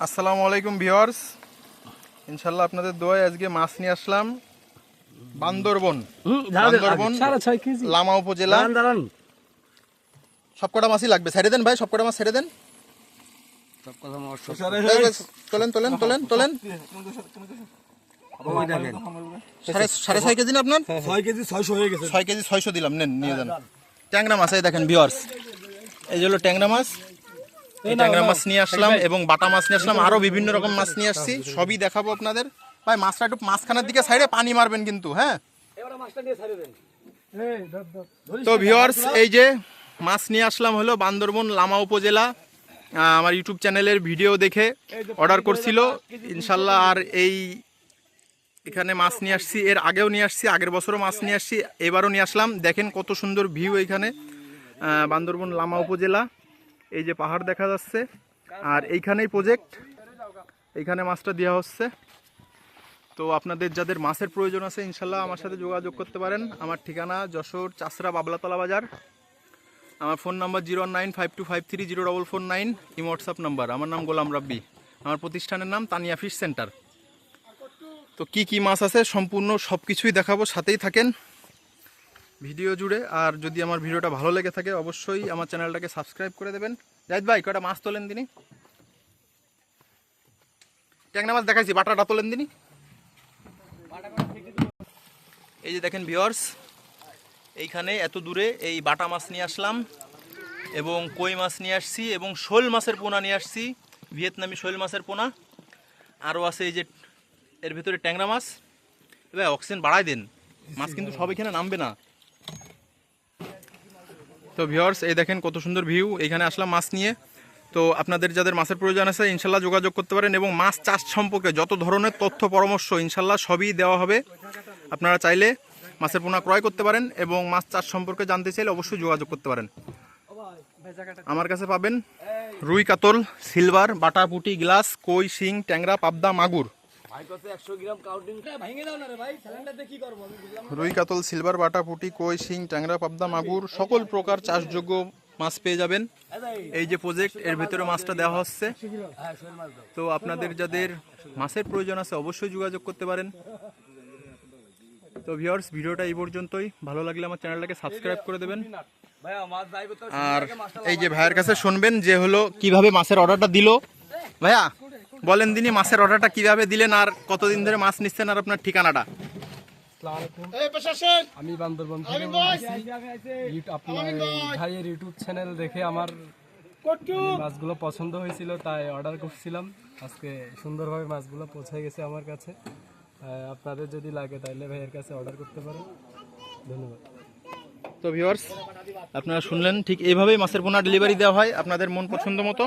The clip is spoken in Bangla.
আসসালামু আলাইকুম ভিউয়ার্স, ইনশাআল্লাহ আপনাদের দোয়ায় আজকে মাছ নিয়ে আসলাম বান্দরবন লামা উপজেলা। সবকটা মাছই লাগবে, ছেড়ে দেন ভাই, সবকটা মাছ ছেড়ে দেন। তোলেন তোলেন তোলেন তোলেন। 6.5 কেজি না আপনার? 6 কেজি 600 হয়ে গেছে। 6 কেজি 600 দিলাম, নেন নিয়ে যান। ট্যাংরা মাছ এই দেখেন ভিউয়ার্স, এই হলো ট্যাংরা মাছ। এই ট্যাংরা মাছ নিয়ে আসলাম এবং বাটা মাছ নিয়ে আসলাম, আরো বিভিন্ন রকম মাছ নিয়ে আসছি, সবই দেখাবো আপনাদের। ভাই মাছটা একটু মাঝখানের দিকে সাইডে পানি মারবেন কিন্তু, হ্যাঁ। তো ভিউয়ার্স, এই যে মাছ নিয়ে আসলাম হলো বান্দরবন লামা উপজেলা। আমার ইউটিউব চ্যানেলের ভিডিও দেখে অর্ডার করছিল ইনশাল্লাহ। আর এই এখানে মাছ নিয়ে আসছি, এর আগেও নিয়ে আসছি, আগের বছরও মাছ নিয়ে আসছি, এবারও নিয়ে আসলাম। দেখেন কত সুন্দর ভিউ এইখানে, বান্দরবন লামা উপজেলা। এই যে পাহাড় দেখা যাচ্ছে, আর এইখানেই প্রজেক্ট, এইখানে মাছটা দেওয়া হচ্ছে। তো আপনাদের যাদের মাছের প্রয়োজন আছে ইনশাল্লাহ আমার সাথে যোগাযোগ করতে পারেন। আমার ঠিকানা যশোর চাষরা বাবলাতলা বাজার। আমার phone number 09525300449, imo WhatsApp number. আমার নাম গোলাম রাব্বি, আমার প্রতিষ্ঠানের নাম তানিয়া ফিশ সেন্টার। তো কি কি মাছ আছে সম্পূর্ণ সব কিছুই দেখাবো, সাথেই থাকেন ভিডিও জুড়ে। আর যদি আমার ভিডিওটা ভালো লেগে থাকে অবশ্যই আমার চ্যানেলটাকে সাবস্ক্রাইব করে দেবেন। জাহিদ ভাই কয়টা মাছ তোলেন দিনই, ট্যাংরা মাছ দেখাইছি, বাটাটা তোলেন দিনই। এই যে দেখেন ভিউয়ার্স, এইখানে এত দূরে এই বাটা মাছ নিয়ে আসলাম এবং কই মাছ নিয়ে আসছি এবং শোল মাছের পোনা নিয়ে আসছি, ভিয়েতনামি শোল মাছের পোনা। আরও আছে এই যে এর ভিতরে ট্যাংরা মাছ। এবার অক্সিজেন বাড়াই দেন, মাছ কিন্তু সব এখানে নামবে না। তো ভিউয়ার্স, এই দেখেন কত সুন্দর ভিউ, এখানে আসলাম মাছ নিয়ে। তো আপনাদের যাদের মাছের প্রয়োজন আছে ইনশাল্লাহ যোগাযোগ করতে পারেন এবং মাছ চাষ সম্পর্কে যত ধরনের তথ্য পরামর্শ ইনশাল্লাহ সবই দেওয়া হবে। আপনারা চাইলে মাছের পোনা ক্রয় করতে পারেন এবং মাছ চাষ সম্পর্কে জানতে চাইলে অবশ্যই যোগাযোগ করতে পারেন। আমার কাছে পাবেন রুই, কাতল, সিলভার, বাটা, পুঁটি, গ্লাস, কই, শিং, ট্যাংরা, পাবদা, মাগুর। রুই, কাতল, সিলভার, বাটা, পুঁটি, কই, শিং, ট্যাংরা, পাবদা, মাগুর সকল প্রকার চাষযোগ্য মাছ পেয়ে যাবেন। এই যে প্রজেক্ট, এর ভিতরে মাছটা দেওয়া হচ্ছে। তো আপনাদের যাদের মাছের প্রয়োজন আছে অবশ্যই যোগাযোগ করতে পারেন। তো ভিউয়ার্স, ভিডিওটা এই পর্যন্তই। ভালো লাগলে আমার চ্যানেলটাকে সাবস্ক্রাইব করে দেবেন। আর এই যে ভাইয়ের কাছে শুনবেন যে হলো কিভাবে মাছের অর্ডারটা দিল। ভাইয়া বলেন দিনই মাছের অর্ডারটা কিভাবে দিলেন আর কতদিন ধরে মাছ নিচ্ছেন আর আপনার ঠিকানাটা। আমি বান্দরবন থেকে আপনার ভাইয়ের ইউটিউব চ্যানেল দেখে আমার মাছগুলো পছন্দ হয়েছিল, তাই অর্ডার করছিলাম। আজকে সুন্দরভাবে মাছগুলো পৌঁছে গেছে আমার কাছে। আপনাদের যদি লাগে তাহলে ভাইয়ের কাছে অর্ডার করতে পারেন। ধন্যবাদ। তো ভিউয়ার্স, আপনারা শুনলেন, ঠিক এইভাবেই মাছের পোনা ডেলিভারি দেওয়া হয় আপনাদের মন পছন্দ মতো।